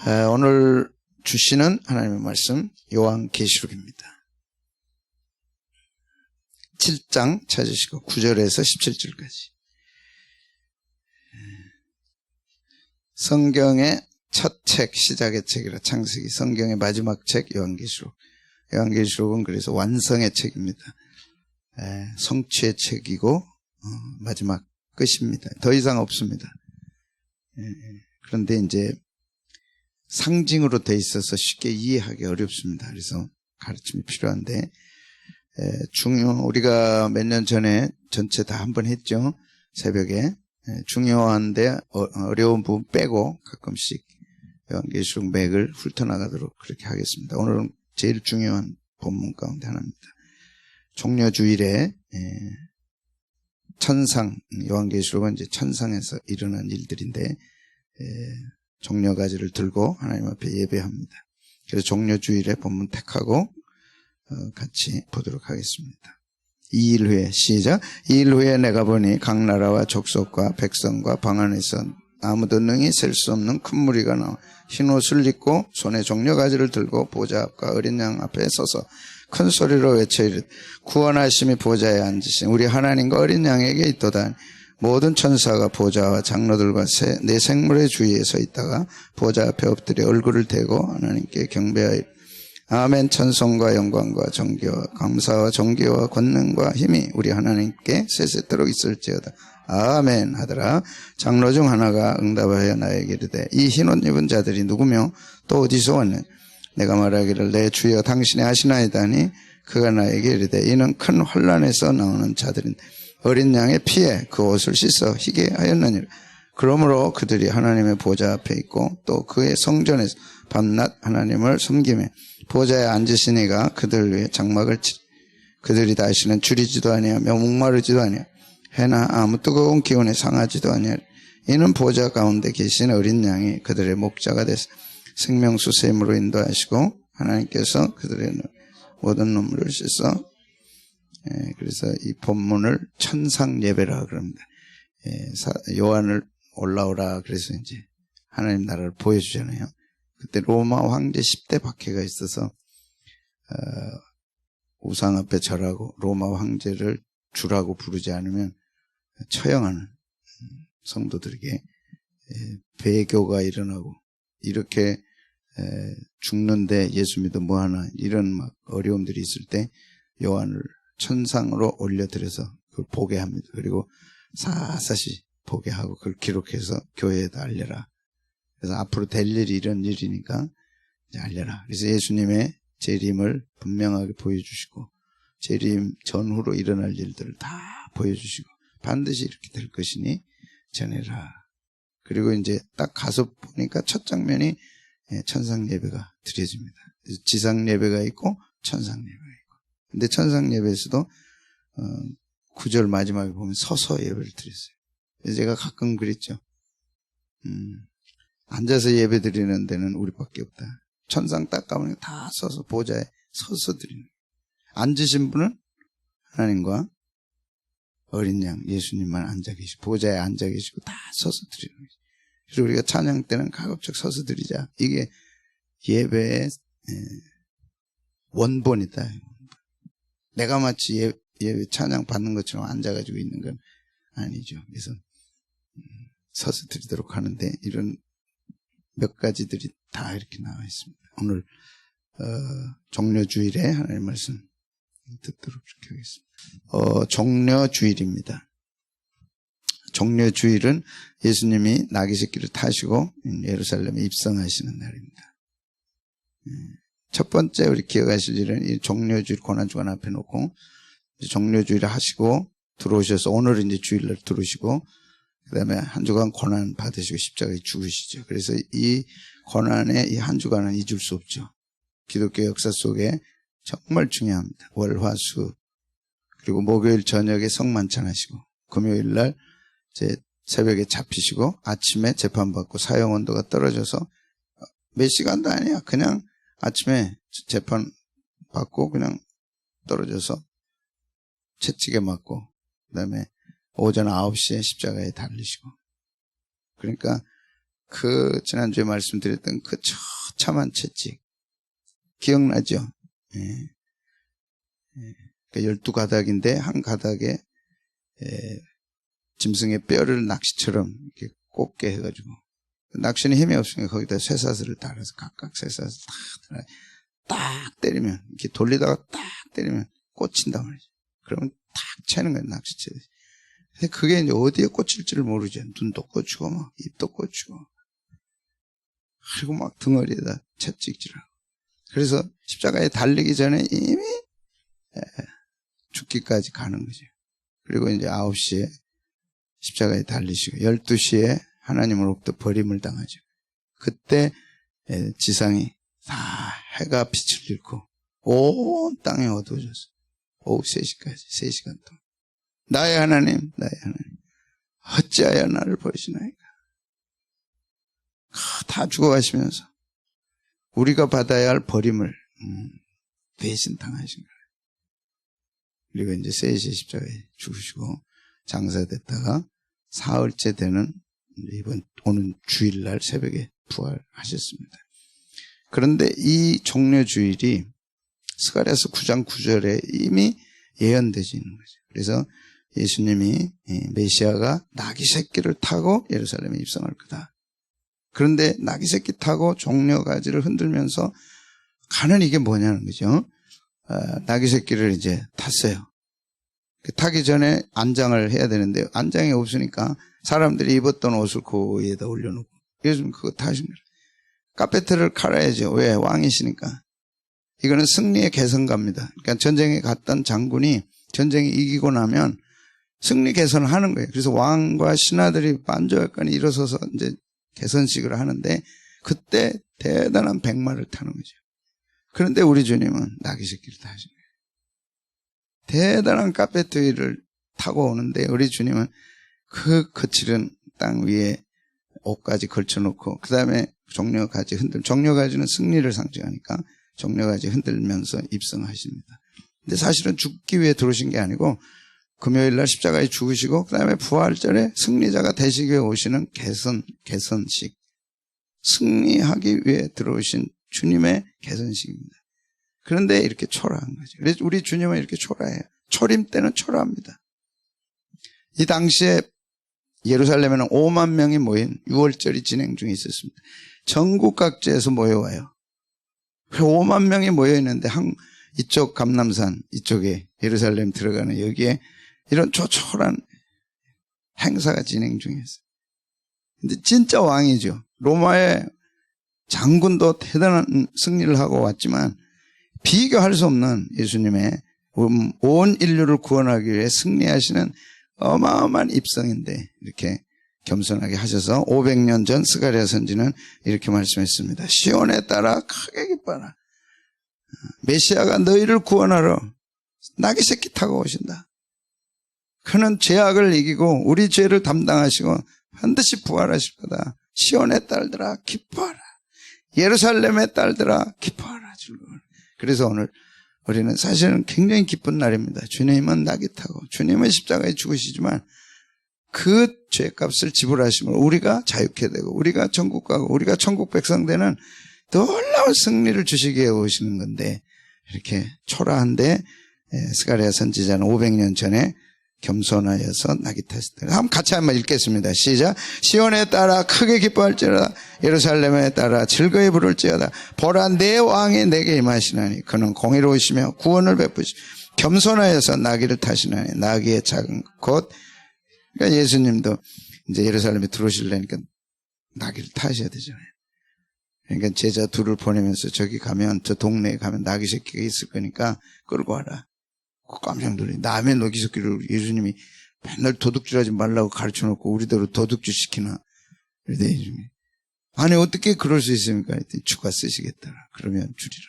오늘 주시는 하나님의 말씀 요한계시록입니다. 7장 찾으시고 9절에서 17절까지. 성경의 첫 책, 시작의 책이라 창세기, 성경의 마지막 책 요한계시록. 요한계시록은 그래서 완성의 책입니다. 성취의 책이고 마지막 끝입니다. 더 이상 없습니다. 그런데 이제 상징으로 돼 있어서 쉽게 이해하기 어렵습니다. 그래서 가르침이 필요한데, 우리가 몇 년 전에 전체 다 한번 했죠. 새벽에. 중요한데 어려운 부분 빼고 가끔씩 요한계시록 맥을 훑어나가도록 그렇게 하겠습니다. 오늘은 제일 중요한 본문 가운데 하나입니다. 종려주일에 천상, 요한계시록은 이제 천상에서 일어난 일들인데, 종려가지를 들고 하나님 앞에 예배합니다. 그래서 종려주일에 본문 택하고 같이 보도록 하겠습니다. 2일 후에 시작. 2일 후에 내가 보니 각 나라와 족속과 백성과 방 안에서 아무도 능히 셀 수 없는 큰 무리가 나와 흰 옷을 입고 손에 종려가지를 들고 보좌 앞과 어린 양 앞에 서서 큰 소리로 외쳐 이르되 구원하심이 보좌에 앉으신 우리 하나님과 어린 양에게 있도다. 모든 천사가 보좌와 장로들과 네 생물의 주위에 서 있다가 보좌 앞에 엎드려 얼굴을 대고 하나님께 경배하여 아멘. 찬송과 영광과 정기와 감사와 존귀와 권능과 힘이 우리 하나님께 세세토록 있을지어다. 아멘 하더라. 장로 중 하나가 응답하여 나에게 이르되 이 흰옷 입은 자들이 누구며 또 어디서 왔느냐. 내가 말하기를 내 주여 당신이 아시나이다니 그가 나에게 이르되 이는 큰 환난에서 나오는 자들인데 어린 양의 피에 그 옷을 씻어 희게 하였느니라. 그러므로 그들이 하나님의 보좌 앞에 있고 또 그의 성전에서 밤낮 하나님을 섬기며 보좌에 앉으신 이가 그들 위해 장막을 치리. 그들이 다시는 줄이지도 아니하며 목마르지도 아니하며 해나 아무 뜨거운 기운에 상하지도 아니하리. 이는 보좌 가운데 계신 어린 양이 그들의 목자가 되사 생명수 샘으로 인도하시고 하나님께서 그들의 모든 눈물을 씻어. 그래서 이 본문을 천상 예배라 그럽니다. 요한을 올라오라 그래서 이제 하나님 나라를 보여주잖아요. 그때 로마 황제 10대 박해가 있어서 우상 앞에 절하고 로마 황제를 주라고 부르지 않으면 처형하는 성도들에게 배교가 일어나고 이렇게 죽는데 예수 믿어 뭐하나 이런 막 어려움들이 있을 때 요한을 천상으로 올려드려서 그걸 보게 합니다. 그리고 사사시 보게 하고 그걸 기록해서 교회에다 알려라. 그래서 앞으로 될 일이 이런 일이니까 이제 알려라. 그래서 예수님의 재림을 분명하게 보여주시고 재림 전후로 일어날 일들을 다 보여주시고 반드시 이렇게 될 것이니 전해라. 그리고 이제 딱 가서 보니까 첫 장면이 천상 예배가 드려집니다. 지상 예배가 있고 천상 예배가 있고. 근데 천상 예배에서도 9절 마지막에 보면 서서 예배를 드렸어요. 그래서 제가 가끔 그랬죠. 앉아서 예배 드리는 데는 우리밖에 없다. 천상 딱 가면 다 서서 보좌에 서서 드리는 거예요. 앉으신 분은 하나님과 어린 양 예수님만 앉아 계시고 보좌에 앉아 계시고 다 서서 드리는 거예요. 그래서 우리가 찬양 때는 가급적 서서 드리자. 이게 예배의 원본이다. 내가 마치 예배 찬양 받는 것처럼 앉아가지고 있는 건 아니죠. 그래서 서서 드리도록 하는데 이런 몇 가지들이 다 이렇게 나와 있습니다. 오늘 종려주일에 하나님 말씀 듣도록 그렇게 하겠습니다. 종려주일입니다. 종려주일은 예수님이 나귀 새끼를 타시고 예루살렘에 입성하시는 날입니다. 첫 번째 우리 기억하실 일은 이 종려주일 고난주간 앞에 놓고 종려주일을 하시고 들어오셔서 오늘은 이제 주일날 들어오시고 그 다음에 한 주간 고난 받으시고 십자가에 죽으시죠. 그래서 이 고난의 이 한 주간은 잊을 수 없죠. 기독교 역사 속에 정말 중요합니다. 월, 화, 수 그리고 목요일 저녁에 성만찬하시고 금요일날 이제 새벽에 잡히시고 아침에 재판받고 사형온도가 떨어져서 몇 시간도 아니야. 그냥 아침에 재판받고 그냥 떨어져서 채찍에 맞고 그 다음에 오전 9시에 십자가에 달리시고 그러니까 지난주에 말씀드렸던 그 처참한 채찍. 기억나죠? 예. 그 12가닥인데 한 가닥에 짐승의 뼈를 낚시처럼 이렇게 꽂게 해가지고 낚시는 힘이 없으니까 거기다 쇠사슬을 달아서 각각 쇠사슬 딱 때리면 이렇게 돌리다가 딱 때리면 꽂힌단 말이죠. 그러면 탁 채는 거예요. 낚시채듯이. 근데 그게 이제 어디에 꽂힐지를 모르죠. 눈도 꽂히고 막 입도 꽂히고 그리고 막 등어리에다 채찍질하고. 그래서 십자가에 달리기 전에 이미 죽기까지 가는 거죠. 그리고 이제 9시에 십자가에 달리시고 12시에 하나님으로부터 버림을 당하죠. 그때 지상이 다 해가 빛을 잃고 온 땅이 어두워졌어. 오후 3시까지 3시간 동안. 나의 하나님, 나의 하나님, 어찌하여 나를 버리시나이까. 다 죽어가시면서 우리가 받아야 할 버림을 대신 당하신 거예요. 그리고 이제 3시 십자가에 죽으시고 장사됐다가 사흘째 되는 이번 오는 주일날 새벽에 부활하셨습니다. 그런데 이 종려주일이 스가랴서 9장 9절에 이미 예언되어 있는 거죠. 그래서 예수님이 메시아가 나귀 새끼를 타고 예루살렘에 입성할 거다. 그런데 나귀 새끼 타고 종려가지를 흔들면서 가는 이게 뭐냐는 거죠. 나귀 새끼를 이제 탔어요. 타기 전에 안장을 해야 되는데 안장이 없으니까 사람들이 입었던 옷을 그 위에다 올려놓고 요즘 그거 타신 거예요. 카페트를 갈아야죠. 왜? 왕이시니까. 이거는 승리의 개선가입니다. 그러니까 전쟁에 갔던 장군이 전쟁이 이기고 나면 승리 개선을 하는 거예요. 그래서 왕과 신하들이 반주할거니 일어서서 이제 개선식을 하는데 그때 대단한 백마를 타는 거죠. 그런데 우리 주님은 나귀 새끼를 타신 거예요. 대단한 카페트 위를 타고 오는데 우리 주님은 그 거칠은 땅 위에 옷까지 걸쳐놓고 그 다음에 종려가지 종려가지는 승리를 상징하니까 종려가지 흔들면서 입성하십니다. 근데 사실은 죽기 위해 들어오신 게 아니고 금요일날 십자가에 죽으시고 그 다음에 부활절에 승리자가 되시기 위해 오시는 개선식, 승리하기 위해 들어오신 주님의 개선식입니다. 그런데 이렇게 초라한 거죠. 그래서 우리 주님은 이렇게 초라해요. 초림 때는 초라합니다. 이 당시에 예루살렘에는 5만 명이 모인 6월절이 진행 중에 있었습니다. 전국 각지에서 모여와요. 5만 명이 모여있는데 이쪽 감람산 이쪽에 예루살렘 들어가는 여기에 이런 초촐한 행사가 진행 중이었어요. 근데 진짜 왕이죠. 로마의 장군도 대단한 승리를 하고 왔지만 비교할 수 없는 예수님의 온 인류를 구원하기 위해 승리하시는 어마어마한 입성인데 이렇게 겸손하게 하셔서 500년 전 스가랴 선지는 이렇게 말씀했습니다. 시온에 따라 크게 기뻐하라. 메시아가 너희를 구원하러 나귀 새끼 타고 오신다. 그는 죄악을 이기고 우리 죄를 담당하시고 반드시 부활하실 거다. 시온의 딸들아 기뻐하라. 예루살렘의 딸들아 기뻐하라. 즐거워라. 그래서 오늘 우리는 사실은 굉장히 기쁜 날입니다. 주님은 나귀 타고 주님은 십자가에 죽으시지만 그 죄값을 지불하심으로 우리가 자유케 되고 우리가 천국 가고 우리가 천국 백성 되는 놀라운 승리를 주시기 위해 오시는 건데 이렇게 초라한데 스가랴 선지자는 500년 전에 겸손하여서 나귀 탔을 때 같이 한번 읽겠습니다. 시작. 시온에 따라 크게 기뻐할지어다. 예루살렘에 따라 즐거이 부를지어다. 보라 내 왕이 내게 임하시나니 그는 공의로우시며 구원을 베푸시며 겸손하여서 나귀를 타시나니 나귀의 작은 곧 그러니까 예수님도 이제 예루살렘에 들어오시려니까 나귀를 타셔야 되잖아요. 그러니까 제자 둘을 보내면서 저기 가면 저 동네에 가면 나귀 새끼가 있을 거니까 끌고 와라. 깜짝 놀래. 남의 나귀 새끼를 예수님이 맨날 도둑질하지 말라고 가르쳐놓고 우리대로 도둑질 시키나. 그런데 예수님이 아니 어떻게 그럴 수 있습니까? 주가 쓰시겠더라. 그러면 주리라.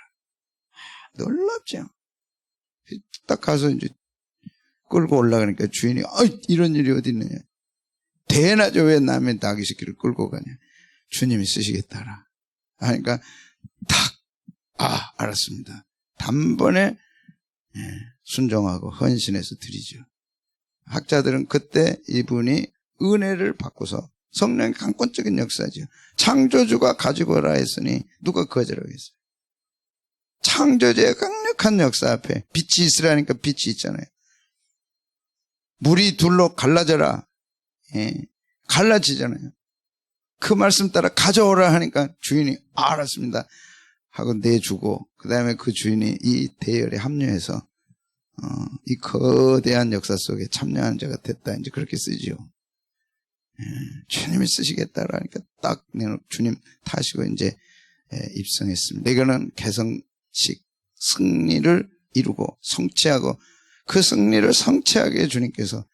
놀랍죠. 딱 가서 이제 끌고 올라가니까 주인이 이런 일이 어디 있느냐. 대낮에 왜 남의 나귀 새끼를 끌고 가냐. 주님이 쓰시겠더라. 하니까 딱 알았습니다. 단번에 순종하고 헌신해서 드리죠. 학자들은 그때 이분이 은혜를 받고서 성령의 강권적인 역사죠. 창조주가 가지고 오라 했으니 누가 거절하겠어요? 창조주의 강력한 역사 앞에 빛이 있으라니까 빛이 있잖아요. 물이 둘로 갈라져라. 갈라지잖아요. 그 말씀 따라 가져오라 하니까 주인이 알았습니다 하고 내주고, 그 다음에 그 주인이 이 대열에 합류해서 이 거대한 역사 속에 참여하는 자가 됐다, 이제 그렇게 쓰지요. 주님이 쓰시겠다라니까 딱 주님 타시고 이제 입성했습니다. 이거는 개성식 승리를 이루고 성취하고, 그 승리를 성취하게 주님께서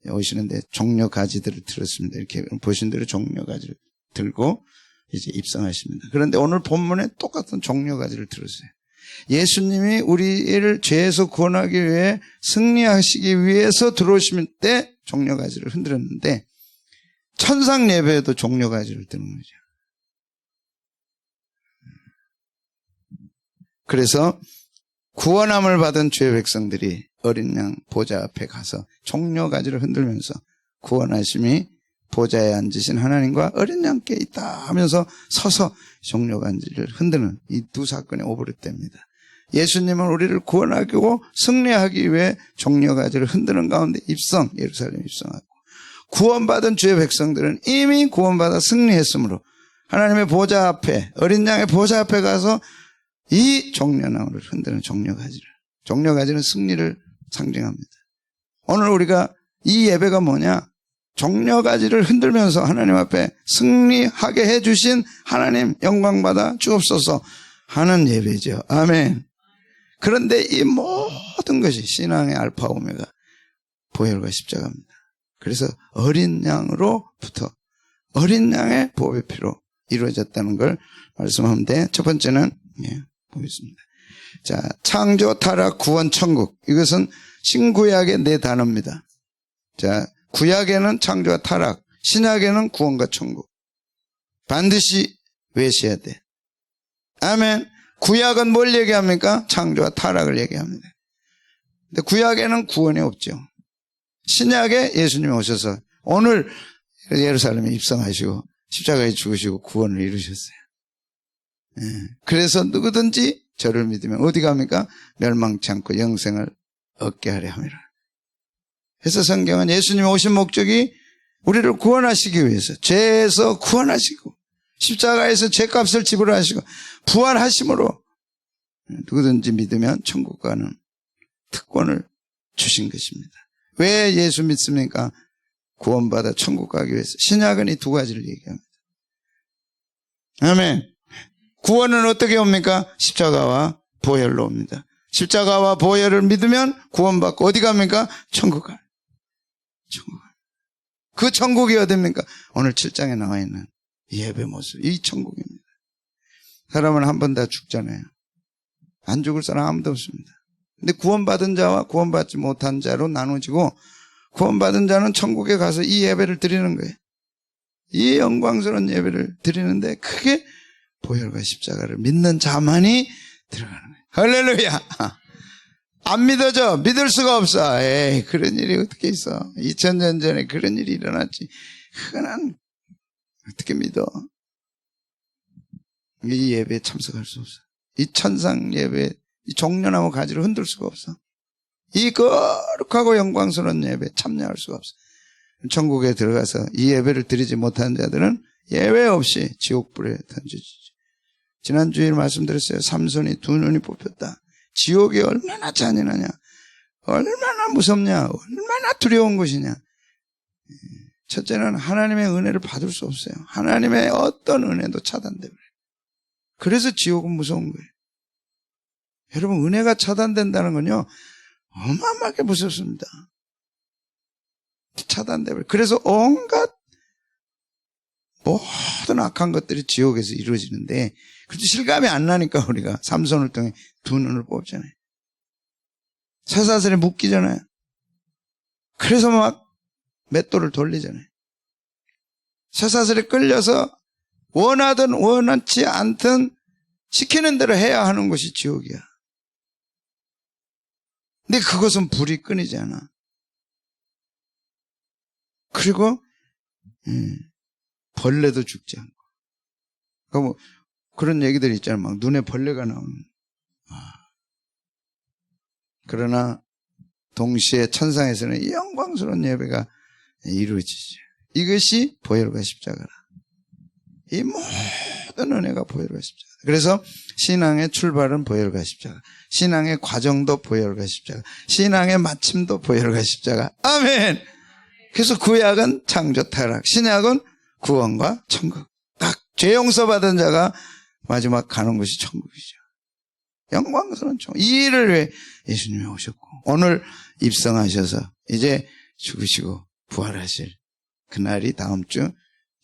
오시는데 종려 가지들을 들었습니다. 이렇게 보신 대로 종려 가지를 들고 이제 입성하십니다. 그런데 오늘 본문에 똑같은 종려 가지를 들었어요. 예수님이 우리를 죄에서 구원하기 위해 승리하시기 위해서 들어오실 때 종려 가지를 흔들었는데, 천상 예배에도 종려 가지를 드는 거죠. 그래서 구원함을 받은 주의 백성들이 어린 양 보좌 앞에 가서 종려 가지를 흔들면서 구원하심이 보좌에 앉으신 하나님과 어린 양께 있다 하면서 서서 종려 가지를 흔드는 이 두 사건이 오버랩됩니다. 예수님은 우리를 구원하고 승리하기 위해 종려 가지를 흔드는 가운데 예루살렘 입성하고, 구원받은 주의 백성들은 이미 구원받아 승리했으므로 하나님의 보좌 앞에, 어린 양의 보좌 앞에 가서 이 종려나무를 흔드는 종려 가지는 승리를 상징합니다. 오늘 우리가 이 예배가 뭐냐? 종려 가지를 흔들면서 하나님 앞에 승리하게 해주신 하나님 영광받아 주옵소서 하는 예배죠. 아멘. 그런데 이 모든 것이 신앙의 알파 오메가 보혈과 십자가입니다. 그래서 어린 양으로부터 어린 양의 보혈의 피로 이루어졌다는 걸 말씀하는데, 첫 번째는 보겠습니다. 자, 창조, 타락, 구원, 천국. 이것은 신구약의 네 단어입니다. 자, 구약에는 창조와 타락, 신약에는 구원과 천국. 반드시 외셔야 돼. 아멘. 구약은 뭘 얘기합니까? 창조와 타락을 얘기합니다. 근데 구약에는 구원이 없죠. 신약에 예수님이 오셔서 오늘 예루살렘에 입성하시고 십자가에 죽으시고 구원을 이루셨어요. 그래서 누구든지 저를 믿으면 어디 갑니까? 멸망치 않고 영생을 얻게 하려 함이라. 그래서 성경은 예수님이 오신 목적이 우리를 구원하시기 위해서, 죄에서 구원하시고 십자가에서 죄값을 지불하시고 부활하심으로 누구든지 믿으면 천국 가는 특권을 주신 것입니다. 왜 예수 믿습니까? 구원받아 천국 가기 위해서. 신약은 이 두 가지를 얘기합니다. 아멘. 구원은 어떻게 옵니까? 십자가와 보혈로 옵니다. 십자가와 보혈을 믿으면 구원받고 어디 갑니까? 천국 가요. 천국 가요. 그 천국이 어디입니까? 오늘 7장에 나와 있는 예배 모습, 이 천국입니다. 사람은 한 번 다 죽잖아요. 안 죽을 사람 아무도 없습니다. 근데 구원받은 자와 구원받지 못한 자로 나눠지고, 구원받은 자는 천국에 가서 이 예배를 드리는 거예요. 이 영광스러운 예배를 드리는데, 그게 보혈과 십자가를 믿는 자만이 들어가는 거예요. 할렐루야. 안 믿어져. 믿을 수가 없어. 에이, 그런 일이 어떻게 있어. 2000년 전에 그런 일이 일어났지. 그건 어떻게 믿어. 이 예배에 참석할 수 없어. 이 천상 예배, 이 종려나무 가지를 흔들 수가 없어. 이 거룩하고 영광스러운 예배에 참여할 수가 없어. 천국에 들어가서 이 예배를 드리지 못한 자들은 예외 없이 지옥불에 던져지죠. 지난주에 말씀드렸어요. 삼손이 두 눈이 뽑혔다. 지옥이 얼마나 잔인하냐, 얼마나 무섭냐, 얼마나 두려운 것이냐. 첫째는 하나님의 은혜를 받을 수 없어요. 하나님의 어떤 은혜도 차단돼요. 그래서 지옥은 무서운 거예요. 여러분, 은혜가 차단된다는 건요, 어마어마하게 무섭습니다. 차단돼요. 그래서 온갖 모든 악한 것들이 지옥에서 이루어지는데, 그래도 실감이 안 나니까 우리가 삼손을 통해 두 눈을 뽑잖아요. 쇠사슬에 묶이잖아요. 그래서 막 맷돌을 돌리잖아요. 쇠사슬에 끌려서 원하든 원하지 않든 시키는 대로 해야 하는 것이 지옥이야. 근데 그것은 불이 끊이지 않아. 그리고 벌레도 죽지 않고. 그러니까 그런 얘기들이 있잖아요. 막 눈에 벌레가 나오는. 그러나 동시에 천상에서는 영광스러운 예배가 이루어지죠. 이것이 보혈과 십자가라. 이 모든 은혜가 보혈과 십자가. 그래서 신앙의 출발은 보혈과 십자가, 신앙의 과정도 보혈과 십자가, 신앙의 마침도 보혈과 십자가. 아멘. 그래서 구약은 창조 타락, 신약은 구원과 천국. 딱 죄 용서받은 자가 마지막 가는 곳이 천국이죠. 영광스러운 천국. 이 일을 위해 예수님이 오셨고 오늘 입성하셔서 이제 죽으시고 부활하실 그날이 다음 주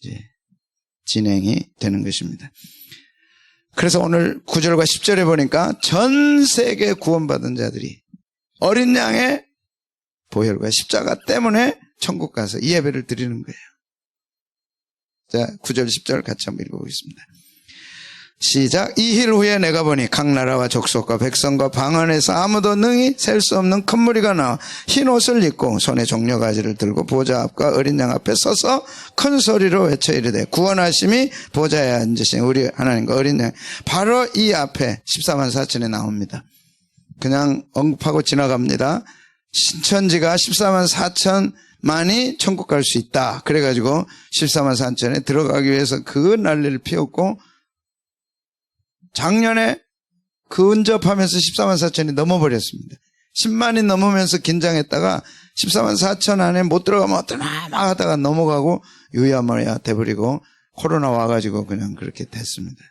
이제 진행이 되는 것입니다. 그래서 오늘 9절과 10절에 보니까 전 세계 구원받은 자들이 어린 양의 보혈과 십자가 때문에 천국 가서 이 예배를 드리는 거예요. 자, 9절 10절 같이 한번 읽어보겠습니다. 시작. 이힐 후에 내가 보니 각 나라와 족속과 백성과 방 안에서 아무도 능히 셀 수 없는 큰 무리가 나와 흰 옷을 입고 손에 종려가지를 들고 보좌 앞과 어린 양 앞에 서서 큰 소리로 외쳐 이르되 구원하심이 보좌에 앉으신 우리 하나님과 어린 양. 바로 이 앞에 14만 4천에 나옵니다. 그냥 언급하고 지나갑니다. 신천지가 14만 4천만이 천국 갈 수 있다. 그래가지고 14만 4천에 들어가기 위해서 그 난리를 피웠고 작년에 근접하면서 14만 4천이 넘어버렸습니다. 10만이 넘으면서 긴장했다가 14만 4천 안에 못 들어가면 어떠나 막 하다가 넘어가고 유야마야 돼버리고 코로나 와가지고 그냥 그렇게 됐습니다.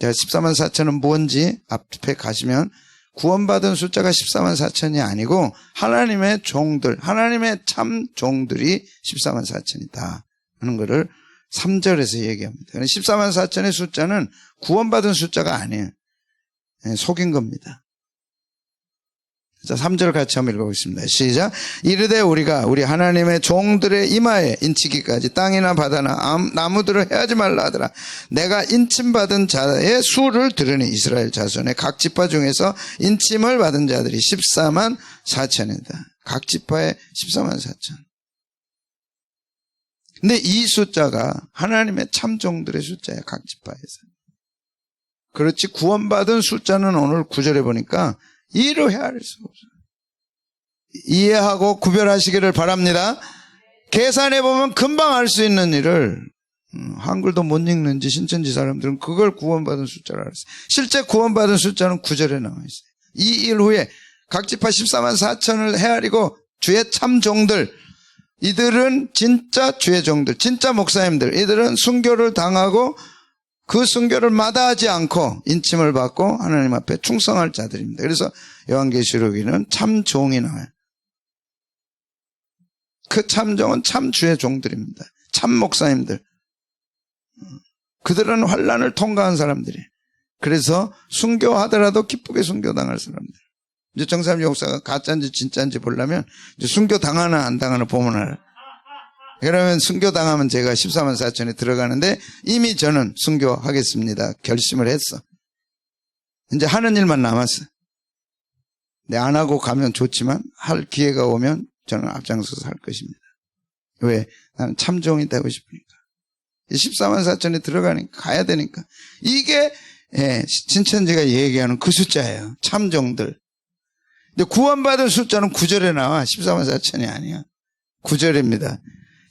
제가 14만 4천은 뭔지 앞에 가시면 구원받은 숫자가 14만 4천이 아니고 하나님의 종들, 하나님의 참 종들이 14만 4천이다 하는 것을 3절에서 얘기합니다. 14만 4천의 숫자는 구원받은 숫자가 아니에요. 속인 겁니다. 자, 3절 같이 한번 읽어보겠습니다. 시작. 이르되 우리가 우리 하나님의 종들의 이마에 인치기까지 땅이나 바다나 나무들을 해하지 말라 하더라. 내가 인침받은 자의 수를 들으니 이스라엘 자손의 각 지파 중에서 인침을 받은 자들이 14만 4천이다. 각 지파에 14만 4천. 근데 이 숫자가 하나님의 참종들의 숫자예요. 각 지파에서. 그렇지 구원받은 숫자는 오늘 9절에 보니까 이로 헤아릴 수가 없어요. 이해하고 구별하시기를 바랍니다. 계산해보면 금방 알 수 있는 일을 한글도 못 읽는지 신천지 사람들은 그걸 구원받은 숫자라 그랬어요. 실제 구원받은 숫자는 9절에 나와 있어요. 이 일 후에 각 지파 14만 4천을 헤아리고 주의 참종들, 이들은 진짜 주의 종들, 진짜 목사님들, 이들은 순교를 당하고 그 순교를 마다하지 않고 인침을 받고 하나님 앞에 충성할 자들입니다. 그래서 요한계시록에는 참 종이 나와요. 그 참종은 참 주의 종들입니다. 참 목사님들. 그들은 환난을 통과한 사람들이에요. 그래서 순교하더라도 기쁘게 순교당할 사람들. 이제 정삼 목사가 가짜인지 진짜인지 보려면 이제 순교 당하나 안 당하나 보면 알아요. 그러면 순교당하면 제가 14만 4천에 들어가는데 이미 저는 순교하겠습니다. 결심을 했어. 이제 하는 일만 남았어. 근데 안 하고 가면 좋지만 할 기회가 오면 저는 앞장서서 할 것입니다. 왜? 나는 참종이 되고 싶으니까. 14만 4천에 들어가니까 가야 되니까. 이게 신천지가 얘기하는 그 숫자예요. 참종들. 근데 구원받은 숫자는 9절에 나와. 14만 4천이 아니야. 9절입니다.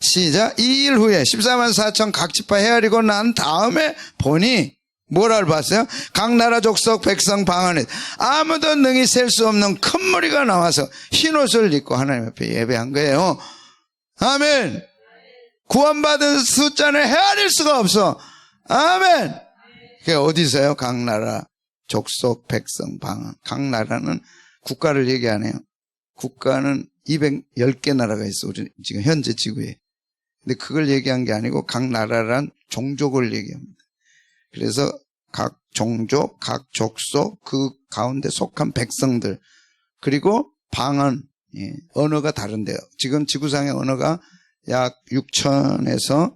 시작. 2일 후에 14만 4천 각 지파 헤아리고 난 다음에 보니 뭐라를 봤어요? 각 나라 족속 백성 방 안에 아무도 능히 셀 수 없는 큰 무리가 나와서 흰옷을 입고 하나님 앞에 예배한 거예요. 아멘. 구원받은 숫자는 헤아릴 수가 없어. 아멘. 그게 어디서요? 각 나라 족속 백성 방 안. 각 나라는 국가를 얘기 안 해요. 국가는 210개 나라가 있어. 우리 지금 현재 지구에. 근데 그걸 얘기한 게 아니고 각 나라란 종족을 얘기합니다. 그래서 각 종족, 각 족속, 그 가운데 속한 백성들, 그리고 방언, 언어가 다른데요. 지금 지구상의 언어가 약 6천에서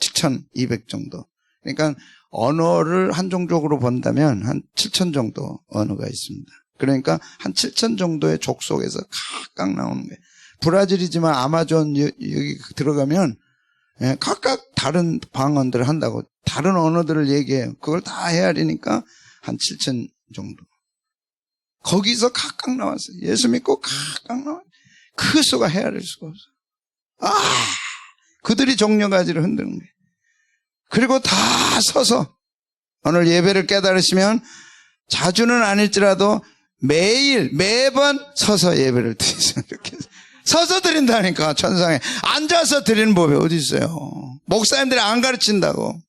7,200 정도. 그러니까 언어를 한 종족으로 본다면 한 7천 정도 언어가 있습니다. 그러니까 한 7천 정도의 족속에서 각각 나오는 거예요. 브라질이지만 아마존 여기 들어가면 예, 각각 다른 방언들을 한다고 다른 언어들을 얘기해요. 그걸 다 헤아리니까 한 7천 정도. 거기서 각각 나왔어요. 예수 믿고 각각 나왔어요. 그 수가 헤아릴 수가 없어요. 그들이 종려가지를 흔드는 거예요. 그리고 다 서서 오늘 예배를 깨달으시면 자주는 아닐지라도 매번 서서 예배를 드리세요. 이렇게 서서 드린다니까. 천상에 앉아서 드리는 법이 어디 있어요. 목사님들이 안 가르친다고.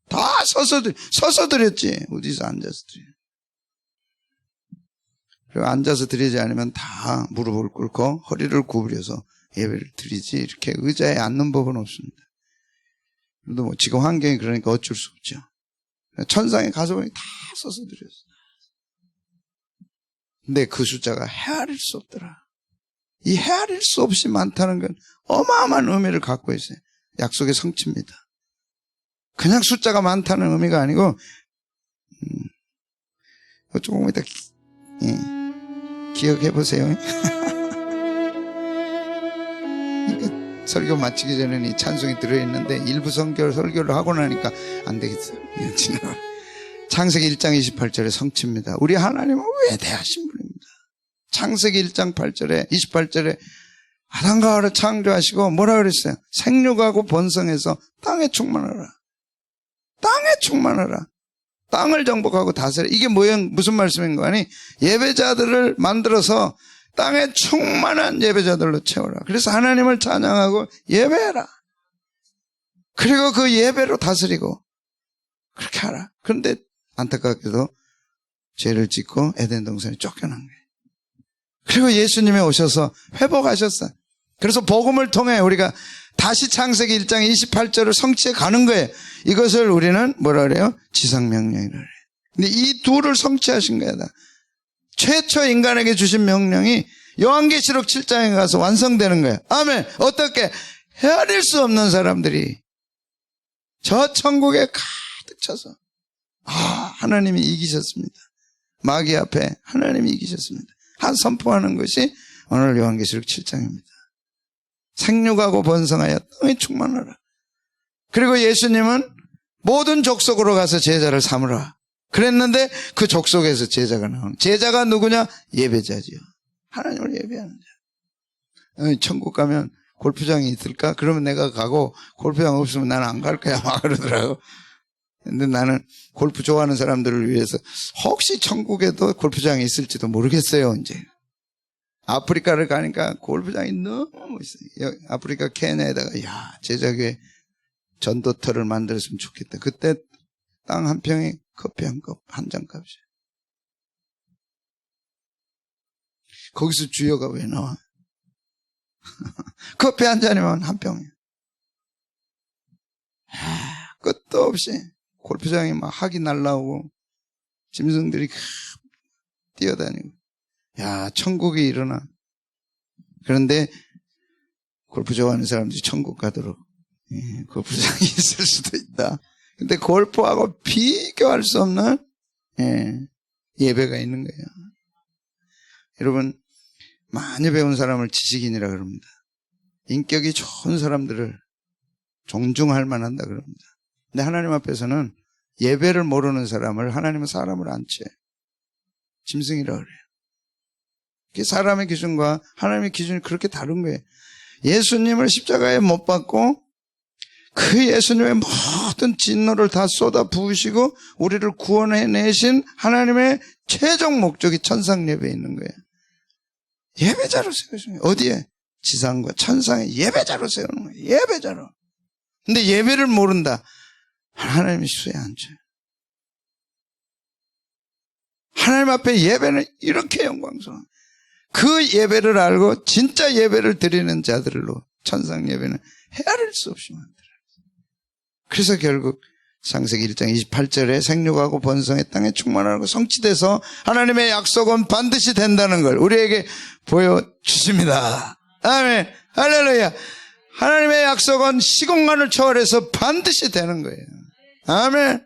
다 서서 드렸지. 어디서 앉아서 드려. 그리고 앉아서 드리지 않으면 다 무릎을 꿇고 허리를 구부려서 예배를 드리지. 이렇게 의자에 앉는 법은 없습니다. 그래도 뭐 지금 환경이 그러니까 어쩔 수 없죠. 천상에 가서 보니 다 서서 드렸어요. 근데 그 숫자가 헤아릴 수 없더라. 이 헤아릴 수 없이 많다는 건 어마어마한 의미를 갖고 있어요. 약속의 성취입니다. 그냥 숫자가 많다는 의미가 아니고 조금 이따 기억해 보세요. 설교 마치기 전에는 이 찬송이 들어있는데 일부 설교를 하고 나니까 안 되겠어요. 창세기 1장 28절에 성취입니다. 우리 하나님은 위대하신 분입니다. 창세기 1장 8절에 28절에 아담과 하와를 창조하시고 뭐라 그랬어요? 생육하고 번성해서 땅에 충만하라. 땅에 충만하라. 땅을 정복하고 다스려. 이게 무슨 말씀인 거 아니? 예배자들을 만들어서 땅에 충만한 예배자들로 채워라. 그래서 하나님을 찬양하고 예배해라. 그리고 그 예배로 다스리고 그렇게 하라. 그런데 안타깝게도 죄를 짓고 에덴 동산에 쫓겨난 거예요. 그리고 예수님이 오셔서 회복하셨어요. 그래서 복음을 통해 우리가 다시 창세기 1장 28절을 성취해 가는 거예요. 이것을 우리는 뭐라 그래요? 지상명령이라 그래요. 근데 이 둘을 성취하신 거야. 최초 인간에게 주신 명령이 요한계시록 7장에 가서 완성되는 거예요. 아멘. 어떻게 헤아릴 수 없는 사람들이 저 천국에 가득 차서 하나님이 이기셨습니다. 마귀 앞에 하나님이 이기셨습니다. 한 선포하는 것이 오늘 요한계시록 7장입니다. 생육하고 번성하여 땅에 충만하라. 그리고 예수님은 모든 족속으로 가서 제자를 삼으라. 그랬는데 그 족속에서 제자가 나오는. 제자가 누구냐? 예배자지요. 하나님을 예배하는 자. 천국 가면 골프장이 있을까? 그러면 내가 가고 골프장 없으면 나는 안 갈 거야 막 그러더라고. 근데 나는 골프 좋아하는 사람들을 위해서 혹시 천국에도 골프장이 있을지도 모르겠어요. 이제 아프리카를 가니까 골프장이 너무 있어요. 아프리카 케냐에다가 제자교회 전도터를 만들었으면 좋겠다. 그때 땅 한 평에 커피 한 컵, 한 잔 값이에요. 거기서 주여가 왜 나와? 커피 한 잔이면 한 병이에요. 끝도 없이 골프장에 막 학이 날라오고 짐승들이 뛰어다니고. 천국이 일어나. 그런데 골프 좋아하는 사람들이 천국 가도록 골프장이 있을 수도 있다. 근데 골프하고 비교할 수 없는 예배가 있는 거예요. 여러분, 많이 배운 사람을 지식인이라 그럽니다. 인격이 좋은 사람들을 존중할 만한다 그럽니다. 근데 하나님 앞에서는 예배를 모르는 사람을 하나님은 사람을 안 채. 짐승이라 그래요. 그게 사람의 기준과 하나님의 기준이 그렇게 다른 거예요. 예수님을 십자가에 못 박고 그 예수님의 모든 진노를 다 쏟아 부으시고 우리를 구원해내신 하나님의 최종 목적이 천상 예배에 있는 거예요. 예배자로 세우신 거예요. 어디에? 지상과 천상에 예배자로 세우는 거예요. 예배자로. 근데 예배를 모른다. 하나님이 수에 앉혀요. 하나님 앞에 예배는 이렇게 영광스러워. 그 예배를 알고 진짜 예배를 드리는 자들로 천상 예배는 헤아릴 수 없이 만들어요. 그래서 결국 창세기 1장 28절에 생육하고 번성의 땅에 충만하고 성취돼서 하나님의 약속은 반드시 된다는 걸 우리에게 보여주십니다. 아멘. 할렐루야. 하나님의 약속은 시공간을 초월해서 반드시 되는 거예요. 아멘.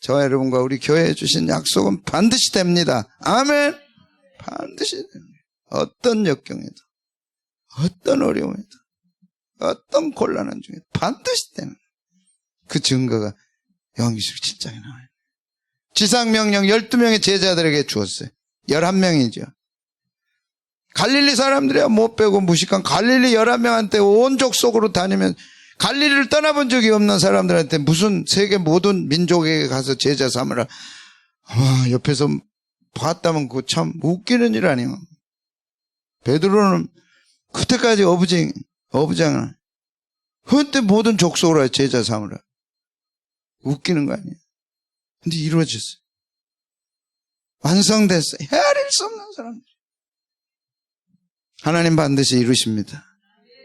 저와 여러분과 우리 교회에 주신 약속은 반드시 됩니다. 아멘. 반드시 됩니다. 어떤 역경에도 어떤 어려움에도 어떤 곤란한 중에 반드시 되는 그 증거가 요한계시록 7장에 나와요. 지상명령 12명의 제자들에게 주었어요. 11명이죠. 갈릴리 사람들이야 못 빼고 무식한 갈릴리 11명한테 온 족속으로 다니면 갈릴리를 떠나본 적이 없는 사람들한테 무슨 세계 모든 민족에게 가서 제자 삼으라. 옆에서 봤다면 그거 참 웃기는 일 아니야. 베드로는 그때까지 어부장을 그때 모든 족속으로 제자 삼으라. 웃기는 거 아니야. 근데 이루어졌어요. 완성됐어요. 헤아릴 수 없는 사람들. 하나님 반드시 이루십니다.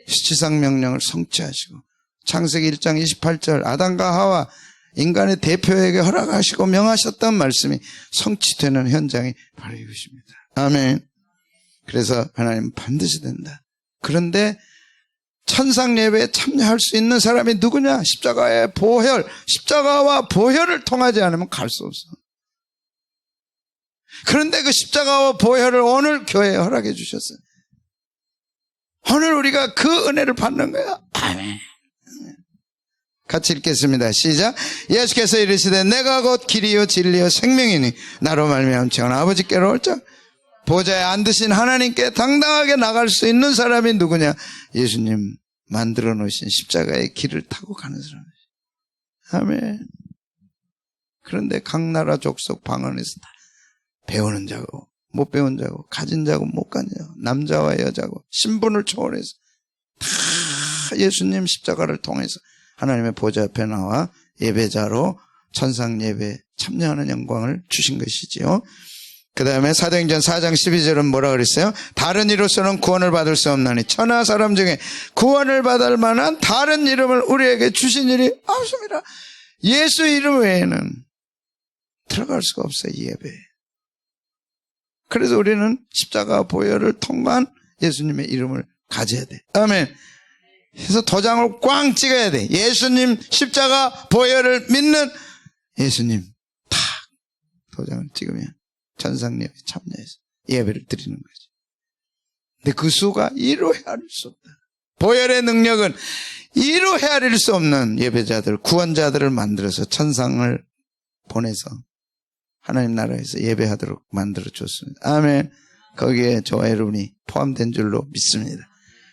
지상명령을 성취하시고 창세기 1장 28절 아담과 하와 인간의 대표에게 허락하시고 명하셨던 말씀이 성취되는 현장이 바로 이것입니다. 아멘. 그래서 하나님 반드시 된다. 그런데 천상 예배에 참여할 수 있는 사람이 누구냐? 십자가의 보혈, 십자가와 보혈을 통하지 않으면 갈 수 없어. 그런데 그 십자가와 보혈을 오늘 교회에 허락해 주셨어요. 오늘 우리가 그 은혜를 받는 거야. 아멘. 같이 읽겠습니다. 시작. 예수께서 이르시되 내가 곧 길이요 진리요 생명이니 나로 말미암아 아버지께로 올 자 보좌에 앉으신 하나님께 당당하게 나갈 수 있는 사람이 누구냐? 예수님 만들어 놓으신 십자가의 길을 타고 가는 사람이에요. 아멘. 그런데 각 나라 족속 방언에서 다 배우는 자고 못 배운 자고 가진 자고 못 가진 자고 남자와 여자고 신분을 초월해서 다 예수님 십자가를 통해서 하나님의 보좌 앞에 나와 예배자로 천상 예배에 참여하는 영광을 주신 것이지요. 그 다음에 사도행전 4장 12절은 뭐라 그랬어요? 다른 이로서는 구원을 받을 수 없나니 천하 사람 중에 구원을 받을 만한 다른 이름을 우리에게 주신 일이 없습니다. 예수 이름 외에는 들어갈 수가 없어요. 이 예배에. 그래서 우리는 십자가 보혈을 통과한 예수님의 이름을 가져야 돼. 아멘. 그래서 도장을 꽝 찍어야 돼. 예수님 십자가 보혈을 믿는 예수님 탁 도장을 찍으면 천상 예배에 참여해서 예배를 드리는 거지. 근데 그 수가 이루 헤아릴 수 없다. 보혈의 능력은 이루 헤아릴 수 없는 예배자들, 구원자들을 만들어서 천상을 보내서 하나님 나라에서 예배하도록 만들어줬습니다. 아멘. 거기에 저와 여러분이 포함된 줄로 믿습니다.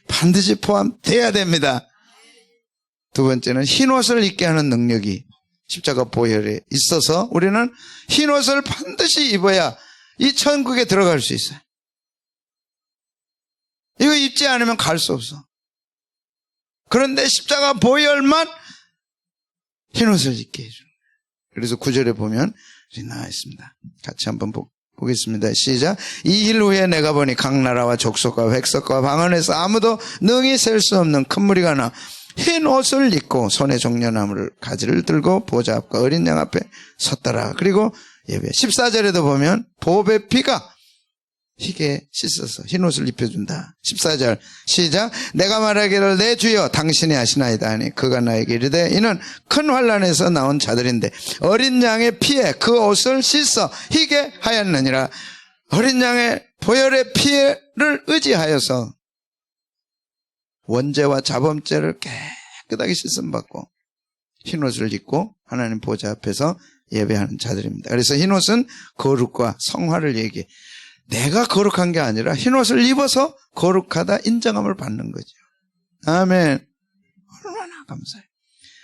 반드시 포함돼야 됩니다. 두 번째는 흰옷을 입게 하는 능력이 십자가 보혈에 있어서 우리는 흰옷을 반드시 입어야 이 천국에 들어갈 수 있어요. 이거 입지 않으면 갈 수 없어. 그런데 십자가 보혈만 흰옷을 입게 해주는 거예요. 그래서 9절에 보면 나와 있습니다. 같이 한번 보겠습니다. 시작. 이 일 후에 내가 보니 각 나라와 족속과 획석과 방언에서 아무도 능히 셀 수 없는 큰 무리가 나 흰 옷을 입고 손에 종려나무를 가지를 들고 보좌 앞과 어린 양 앞에 섰더라. 그리고 예배 14절에도 보면 보배 피가 희게 씻어서 흰 옷을 입혀준다. 14절 시작. 내가 말하기를 내 주여 당신이 하시나이다 하니 그가 나에게 이르되 이는 큰 환난에서 나온 자들인데 어린 양의 피에 그 옷을 씻어 희게 하였느니라. 어린 양의 보혈의 피를 의지하여서 원죄와 자범죄를 깨끗하게 씻음받고 흰옷을 입고 하나님 보좌 앞에서 예배하는 자들입니다. 그래서 흰옷은 거룩과 성화를 얘기해. 내가 거룩한 게 아니라 흰옷을 입어서 거룩하다 인정함을 받는 거죠. 아멘. 얼마나 감사해요.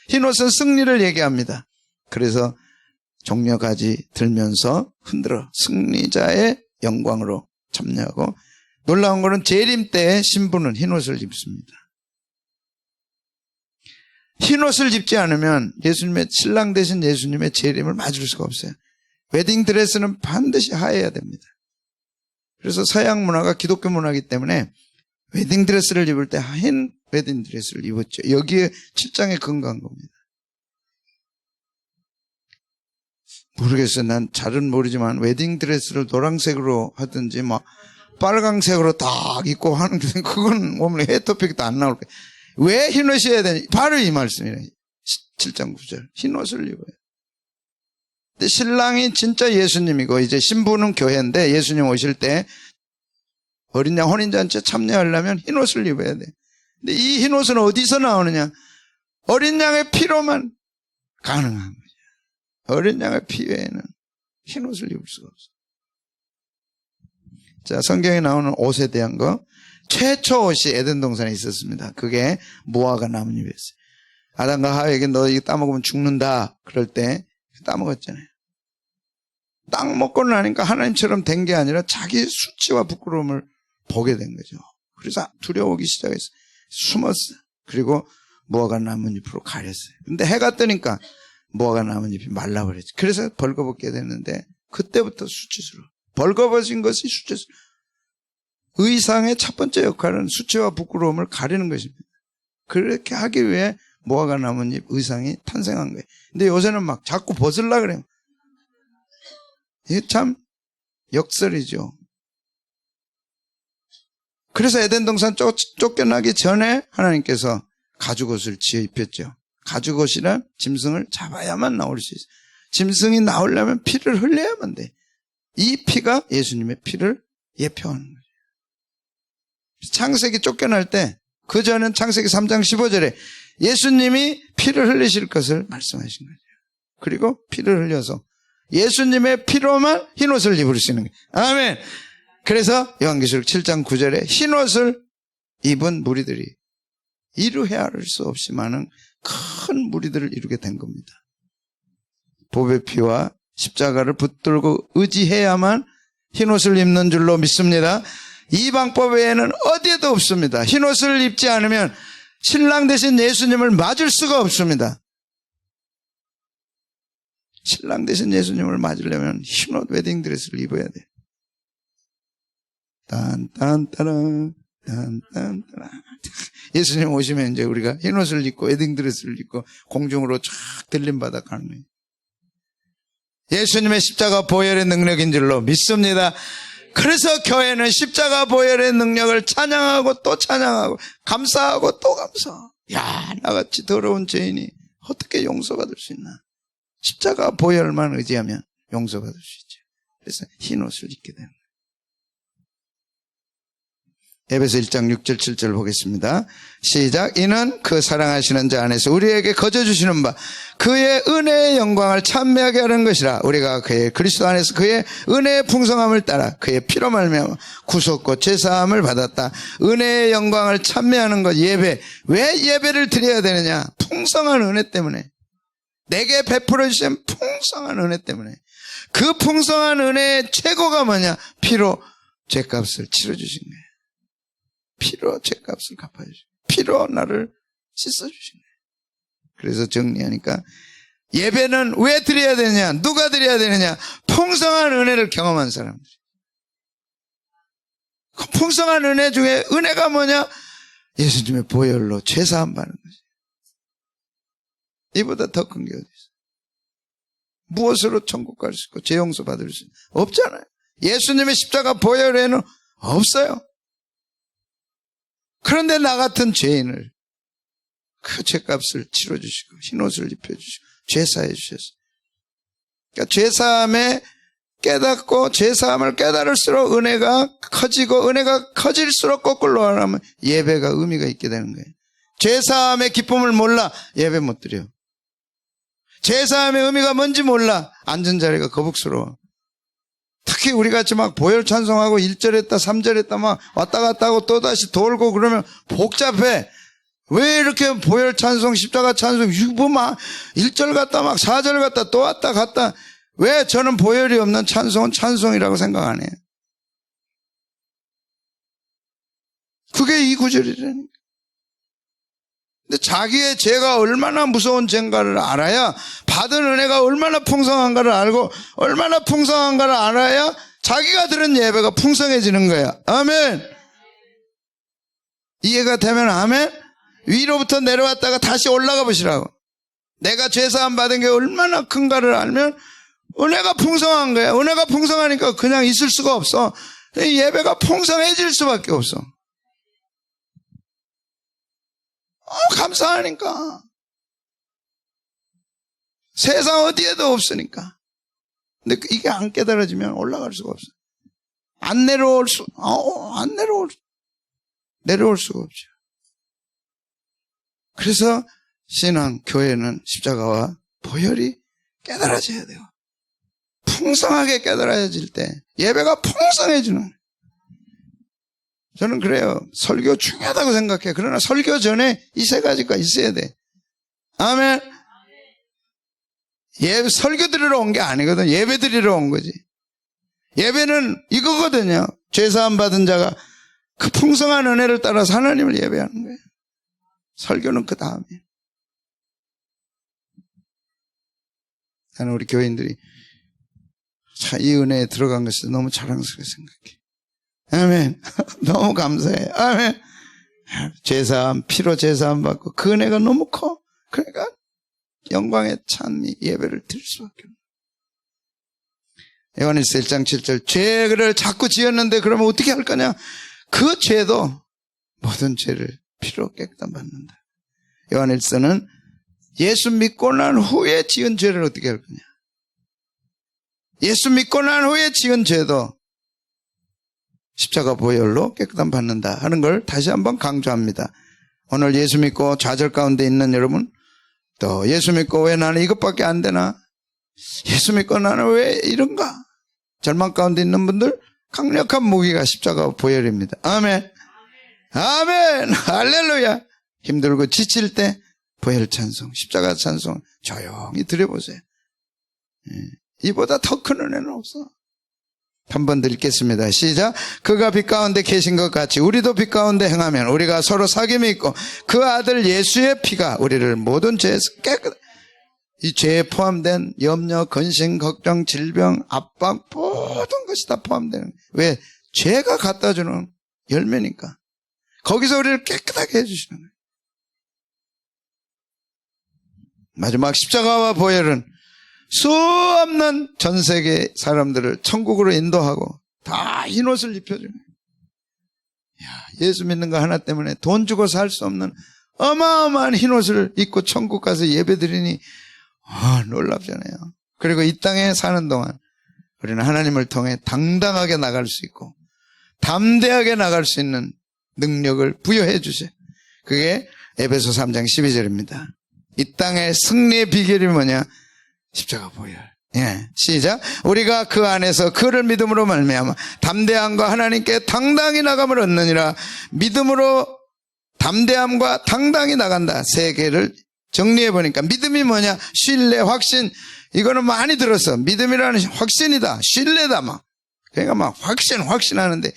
흰옷은 승리를 얘기합니다. 그래서 종려가지 들면서 흔들어 승리자의 영광으로 참여하고 놀라운 것은 재림 때의 신부는 흰옷을 입습니다. 흰옷을 입지 않으면 예수님의 신랑 되신 예수님의 재림을 맞을 수가 없어요. 웨딩드레스는 반드시 하여야 됩니다. 그래서 서양 문화가 기독교 문화이기 때문에 웨딩드레스를 입을 때 흰 웨딩드레스를 입었죠. 여기에 7장에 근거한 겁니다. 모르겠어요. 난 잘은 모르지만 웨딩드레스를 노란색으로 하든지 뭐 빨강색으로 딱 입고 하는 게 그건 오늘 헤토픽도 안 나올 거예요. 왜 흰옷이 해야 되냐? 바로 이 말씀이에요. 7장 9절. 흰옷을 입어요. 근데 신랑이 진짜 예수님이고 이제 신부는 교회인데 예수님 오실 때 어린 양 혼인잔치에 참여하려면 흰옷을 입어야 돼. 근데 이 흰옷은 어디서 나오느냐? 어린 양의 피로만 가능한 거죠. 어린 양의 피 외에는 흰옷을 입을 수가 없어요. 자, 성경에 나오는 옷에 대한 거. 최초 옷이 에덴 동산에 있었습니다. 그게 무화과 나뭇잎이었어요. 아담과 하와에게 너 이거 따먹으면 죽는다. 그럴 때 따먹었잖아요. 딱 먹고 나니까 하나님처럼 된 게 아니라 자기 수치와 부끄러움을 보게 된 거죠. 그래서 두려워오기 시작했어요. 숨었어요. 그리고 무화과 나뭇잎으로 가렸어요. 근데 해가 뜨니까 무화과 나뭇잎이 말라버렸죠. 그래서 벌거벗게 됐는데 그때부터 수치스러워. 벌거벗은 것이 수치스러워. 의상의 첫 번째 역할은 수치와 부끄러움을 가리는 것입니다. 그렇게 하기 위해 무화과 나뭇잎 의상이 탄생한 거예요. 근데 요새는 막 자꾸 벗으려고 그래요. 이게 참 역설이죠. 그래서 에덴 동산 쫓겨나기 전에 하나님께서 가죽옷을 지어 입혔죠. 가죽옷이란 짐승을 잡아야만 나올 수 있어요. 짐승이 나오려면 피를 흘려야만 돼. 이 피가 예수님의 피를 예표하는 거예요. 창세기 쫓겨날 때, 그 전엔 창세기 3장 15절에 예수님이 피를 흘리실 것을 말씀하신 거죠. 그리고 피를 흘려서 예수님의 피로만 흰옷을 입을 수 있는 거예요. 아멘. 그래서 요한계시록 7장 9절에 흰옷을 입은 무리들이 이루 헤아릴 수 없이 많은 큰 무리들을 이루게 된 겁니다. 보배 피와 십자가를 붙들고 의지해야만 흰옷을 입는 줄로 믿습니다. 이 방법 외에는 어디에도 없습니다. 흰옷을 입지 않으면 신랑 대신 예수님을 맞을 수가 없습니다. 신랑 대신 예수님을 맞으려면 흰옷 웨딩드레스를 입어야 돼. 딴딴따라 딴딴따라. 예수님 오시면 이제 우리가 흰옷을 입고 웨딩드레스를 입고 공중으로 쫙 들림받아 가는 거예요. 예수님의 십자가 보혈의 능력인 줄로 믿습니다. 그래서 교회는 십자가 보혈의 능력을 찬양하고 또 찬양하고 감사하고 또 감사. 야, 나같이 더러운 죄인이 어떻게 용서받을 수 있나? 십자가 보혈만 의지하면 용서받을 수 있죠. 그래서 흰옷을 입게 되는 거예요. 에베소 1장 6절 7절 보겠습니다. 시작. 이는 그 사랑하시는 자 안에서 우리에게 거저주시는 바 그의 은혜의 영광을 찬미하게 하는 것이라. 우리가 그의 그리스도 안에서 그의 은혜의 풍성함을 따라 그의 피로 말미암아 구속과 죄사함을 받았다. 은혜의 영광을 찬미하는 것. 예배. 왜 예배를 드려야 되느냐? 풍성한 은혜 때문에. 내게 베풀어 주신 풍성한 은혜 때문에. 그 풍성한 은혜의 최고가 뭐냐? 피로 죄값을 치러주신 거예요. 피로 죄값을 갚아주신 거예요. 피로 나를 씻어주신 거예요. 그래서 정리하니까 예배는 왜 드려야 되느냐? 누가 드려야 되느냐? 풍성한 은혜를 경험한 사람들. 그 풍성한 은혜 중에 은혜가 뭐냐? 예수님의 보혈로 죄사함 받는 거지. 이보다 더 큰 게 어디 있어? 무엇으로 천국 갈 수 있고 죄 용서 받을 수 없잖아요. 예수님의 십자가 보혈에는 없어요. 그런데 나 같은 죄인을 그 죄값을 치러주시고 흰옷을 입혀주시고 죄사해 주셨어요. 그러니까 죄사함에 깨닫고 죄사함을 깨달을수록 은혜가 커지고 은혜가 커질수록 거꾸로 하면 예배가 의미가 있게 되는 거예요. 죄사함의 기쁨을 몰라 예배 못 드려. 죄사함의 의미가 뭔지 몰라 앉은 자리가 거북스러워. 특히 우리 같이 막 보혈 찬송하고 1절 했다 3절 했다 막 왔다 갔다 하고 또다시 돌고 그러면 복잡해. 왜 이렇게 보혈 찬송 십자가 찬송 이거 막 1절 갔다 막 4절 갔다 또 왔다 갔다. 왜 저는 보혈이 없는 찬송은 찬송이라고 생각 안 해요? 그게 이 구절이라니까. 근데 자기의 죄가 얼마나 무서운 죄인가를 알아야 받은 은혜가 얼마나 풍성한가를 알고 얼마나 풍성한가를 알아야 자기가 드린 예배가 풍성해지는 거야. 아멘. 이해가 되면 아멘. 위로부터 내려왔다가 다시 올라가 보시라고. 내가 죄사함 받은 게 얼마나 큰가를 알면 은혜가 풍성한 거야. 은혜가 풍성하니까 그냥 있을 수가 없어. 예배가 풍성해질 수밖에 없어. 감사하니까. 세상 어디에도 없으니까. 근데 이게 안 깨달아지면 올라갈 수가 없어. 내려올 수가 없죠. 그래서 신앙, 교회는 십자가와 보혈이 깨달아져야 돼요. 풍성하게 깨달아질 때 예배가 풍성해지는 거예요. 저는 그래요. 설교 중요하다고 생각해요. 그러나 설교 전에 이 세 가지가 있어야 돼. 아멘. 설교 드리러 온 게 아니거든. 예배 드리러 온 거지. 예배는 이거거든요. 죄사함 받은 자가 그 풍성한 은혜를 따라서 하나님을 예배하는 거예요. 설교는 그 다음에. 나는 우리 교인들이 이 은혜에 들어간 것이 너무 자랑스럽게 생각해. 아멘. 너무 감사해. 아멘. 제사함, 피로 제사함 받고 그 은혜가 너무 커. 그러니까 영광의 찬미 예배를 드릴 수밖에 없는. 요한일서 1장 7절 죄를 자꾸 지었는데 그러면 어떻게 할 거냐? 그 죄도 모든 죄를 피로 깨끗함 받는다. 요한일서는 예수 믿고 난 후에 지은 죄를 어떻게 할 거냐? 예수 믿고 난 후에 지은 죄도 십자가 보혈로 깨끗함 받는다 하는 걸 다시 한번 강조합니다. 오늘 예수 믿고 좌절 가운데 있는 여러분, 또 예수 믿고 왜 나는 이것밖에 안 되나? 예수 믿고 나는 왜 이런가? 절망 가운데 있는 분들, 강력한 무기가 십자가 보혈입니다. 아멘. 아멘. 할렐루야. 힘들고 지칠 때 보혈 찬송, 십자가 찬송 조용히 드려보세요. 이보다 더 큰 은혜는 없어. 한 번 더 읽겠습니다. 시작. 그가 빛 가운데 계신 것 같이 우리도 빛 가운데 행하면 우리가 서로 사귐이 있고 그 아들 예수의 피가 우리를 모든 죄에서 깨끗, 이 죄에 포함된 염려, 근심, 걱정, 질병, 압박 모든 것이 다 포함되는 거예요. 왜? 죄가 갖다주는 열매니까. 거기서 우리를 깨끗하게 해주시는 거예요. 마지막 십자가와 보혈은 수없는 전 세계 사람들을 천국으로 인도하고 다 흰옷을 입혀주는 거예요. 예수 믿는 거 하나 때문에 돈 주고 살 수 없는 어마어마한 흰옷을 입고 천국 가서 예배드리니 놀랍잖아요. 그리고 이 땅에 사는 동안 우리는 하나님을 통해 당당하게 나갈 수 있고 담대하게 나갈 수 있는 능력을 부여해 주세요. 그게 에베소 3장 12절입니다. 이 땅의 승리의 비결이 뭐냐? 십자가 보혈. 예, 시작. 우리가 그 안에서 그를 믿음으로 말미암아 담대함과 하나님께 당당히 나감을 얻느니라. 믿음으로 담대함과 당당히 나간다. 세 개를 정리해 보니까 믿음이 뭐냐? 신뢰, 확신. 이거는 많이 들었어. 믿음이라는 확신이다, 신뢰다 막. 그러니까 막 확신하는데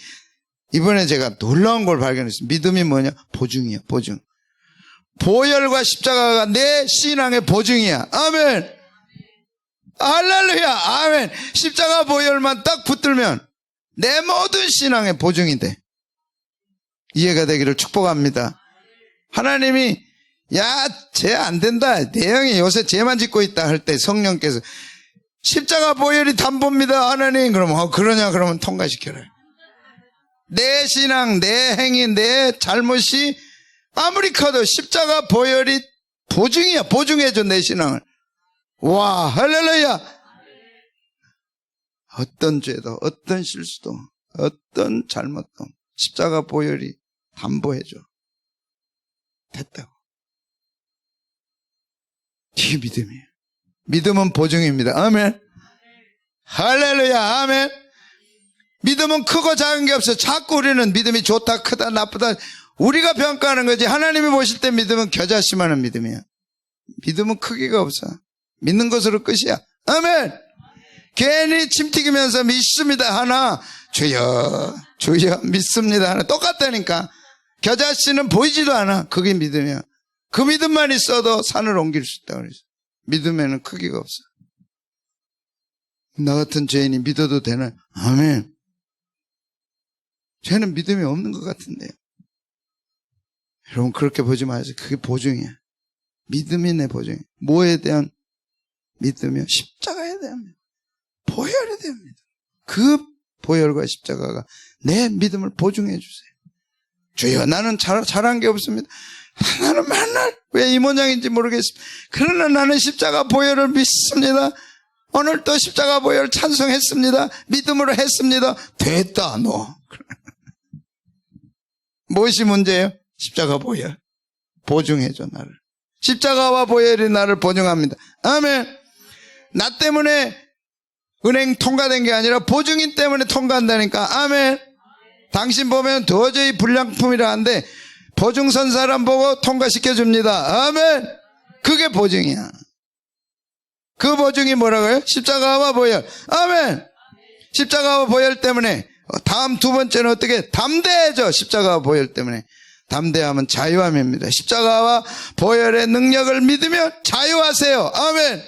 이번에 제가 놀라운 걸 발견했어요. 믿음이 뭐냐? 보증이야, 보증. 보혈과 십자가가 내 신앙의 보증이야. 아멘. 할렐루야. 아멘. 십자가 보혈만 딱 붙들면 내 모든 신앙의 보증이 돼. 이해가 되기를 축복합니다. 하나님이 쟤 안 된다, 내 형이 요새 죄만 짓고 있다 할 때 성령께서 십자가 보혈이 담보입니다 하나님, 그러면 그러냐? 그러면 통과시켜라. 내 신앙, 내 행위, 내 잘못이 아무리 커도 십자가 보혈이 보증이야. 보증해줘 내 신앙을. 와, 할렐루야. 어떤 죄도, 어떤 실수도, 어떤 잘못도 십자가 보혈이 담보해줘. 됐다고. 이게 믿음이에요. 믿음은 보증입니다. 아멘. 할렐루야. 아멘. 믿음은 크고 작은 게 없어요. 자꾸 우리는 믿음이 좋다, 크다, 나쁘다 우리가 평가하는 거지. 하나님이 보실 때 믿음은 겨자씨만한 믿음이야. 믿음은 크기가 없어. 믿는 것으로 끝이야. 아멘. 괜히 침 튀기면서 믿습니다 하나, 주여 주여 믿습니다 하나, 똑같다니까. 겨자씨는 보이지도 않아. 그게 믿음이야. 그 믿음만 있어도 산을 옮길 수 있다고 그랬어. 믿음에는 크기가 없어. 나 같은 죄인이 믿어도 되나? 아멘. 죄는 믿음이 없는 것 같은데요. 여러분 그렇게 보지 마세요. 그게 보증이야. 믿음이 내 보증이야. 뭐에 대한 믿음이요? 십자가에 대한 믿음. 보혈에 대한 믿음. 그 보혈과 십자가가 내 믿음을 보증해 주세요. 주여 나는 잘한 게 없습니다. 나는 맨날 왜 이 모양인지 모르겠습니다. 그러나 나는 십자가 보혈을 믿습니다. 오늘 또 십자가 보혈 찬송했습니다. 믿음으로 했습니다. 됐다 너. 무엇이 문제예요? 십자가 보혈. 보증해줘 나를. 십자가와 보혈이 나를 보증합니다. 아멘. 나 때문에 은행 통과된 게 아니라 보증인 때문에 통과한다니까. 아멘. 당신 보면 도저히 불량품이라 하는데 보증선 사람 보고 통과시켜줍니다. 아멘. 그게 보증이야. 그 보증이 뭐라고요? 십자가와 보혈. 아멘. 십자가와 보혈 때문에 다음 두 번째는 어떻게? 담대해져. 십자가와 보혈 때문에. 담대함은 자유함입니다. 십자가와 보혈의 능력을 믿으면 자유하세요. 아멘.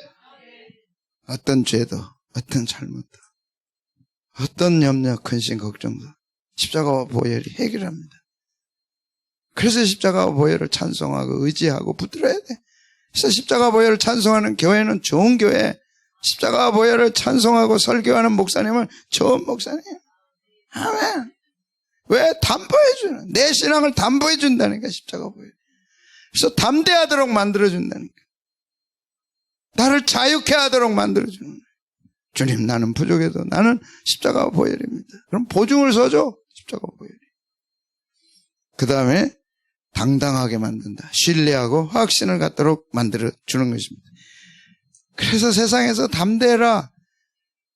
어떤 죄도, 어떤 잘못도, 어떤 염려, 근심, 걱정도 십자가와 보혈이 해결합니다. 그래서 십자가와 보혈을 찬송하고 의지하고 붙들어야 돼. 그래서 십자가 보혈을 찬송하는 교회는 좋은 교회, 십자가 보혈을 찬송하고 설교하는 목사님은 좋은 목사님. 아멘. 왜? 담보해주는, 내 신앙을 담보해준다니까. 십자가 보혈. 그래서 담대하도록 만들어준다니까. 나를 자유케 하도록 만들어주는 거예요. 주님, 나는 부족해도 나는 십자가 보혈입니다. 그럼 보증을 서줘. 십자가 보혈이. 그 다음에 당당하게 만든다. 신뢰하고 확신을 갖도록 만들어주는 것입니다. 그래서 세상에서 담대해라.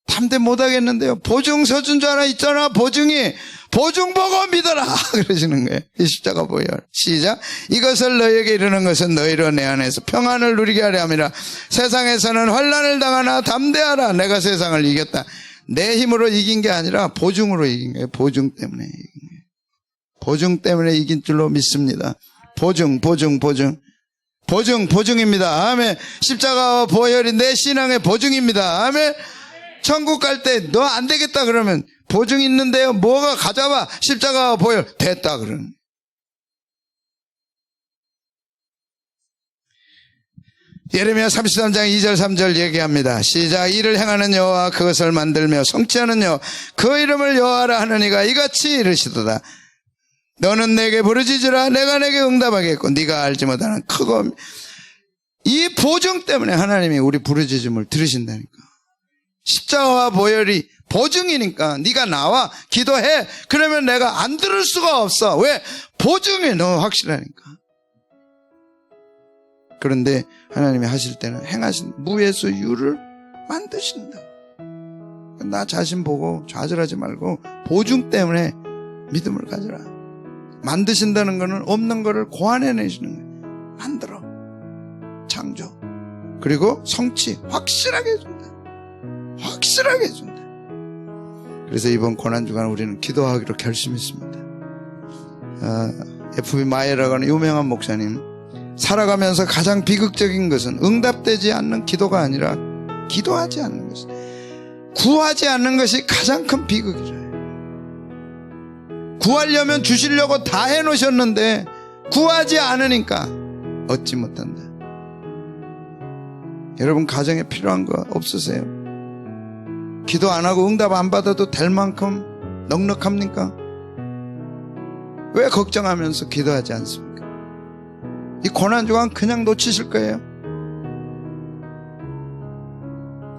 담대 못하겠는데요. 보증 서준 줄 하나 있잖아. 보증이. 보증 보고 믿어라. 그러시는 거예요. 이 십자가 보혈. 시작. 이것을 너희에게 이르는 것은 너희로 내 안에서 평안을 누리게 하려 함이라. 세상에서는 환난을 당하나 담대하라. 내가 세상을 이겼다. 내 힘으로 이긴 게 아니라 보증으로 이긴 거예요. 보증 때문에 이긴 거예요. 보증 때문에 이긴 줄로 믿습니다. 보증입니다. 아멘. 십자가와 보혈이 내 신앙의 보증입니다. 아멘. 천국 갈 때 너 안 되겠다 그러면 보증 있는데요. 뭐가 가져와? 십자가와 보혈. 됐다 그러는. 예레미야 33장 2절 3절 얘기합니다. 시작. 이를 행하는 여호와 그것을 만들며 성취하는 여호와 그 이름을 여호와라 하느니가 이같이 이르시도다. 너는 내게 부르짖으라. 내가 내게 응답하겠고 네가 알지 못하는 크고. 이 보증 때문에 하나님이 우리 부르짖음을 들으신다니까. 십자가와 보혈이 보증이니까 네가 나와 기도해. 그러면 내가 안 들을 수가 없어. 왜? 보증이 너무 확실하니까. 그런데 하나님이 하실 때는 행하신 무에서 유를 만드신다. 나 자신 보고 좌절하지 말고 보증 때문에 믿음을 가져라. 만드신다는 것은 없는 것을 고안해내시는 거예요. 만들어. 창조. 그리고 성취. 확실하게 해준다. 확실하게 해준다. 그래서 이번 고난주간 우리는 기도하기로 결심했습니다. F.B. 마이어라고 하는 유명한 목사님, 살아가면서 가장 비극적인 것은 응답되지 않는 기도가 아니라 기도하지 않는 것이, 구하지 않는 것이 가장 큰 비극이래요. 구하려면 주시려고 다 해놓으셨는데 구하지 않으니까 얻지 못한다. 여러분 가정에 필요한 거 없으세요? 기도 안 하고 응답 안 받아도 될 만큼 넉넉합니까? 왜 걱정하면서 기도하지 않습니까? 이 고난주간 그냥 놓치실 거예요.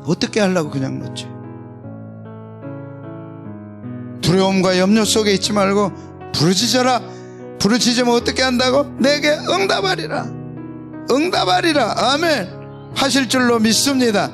어떻게 하려고 그냥 놓지? 두려움과 염려 속에 있지 말고 부르짖어라. 부르짖으면 어떻게 한다고? 내게 응답하리라. 응답하리라. 아멘. 하실 줄로 믿습니다.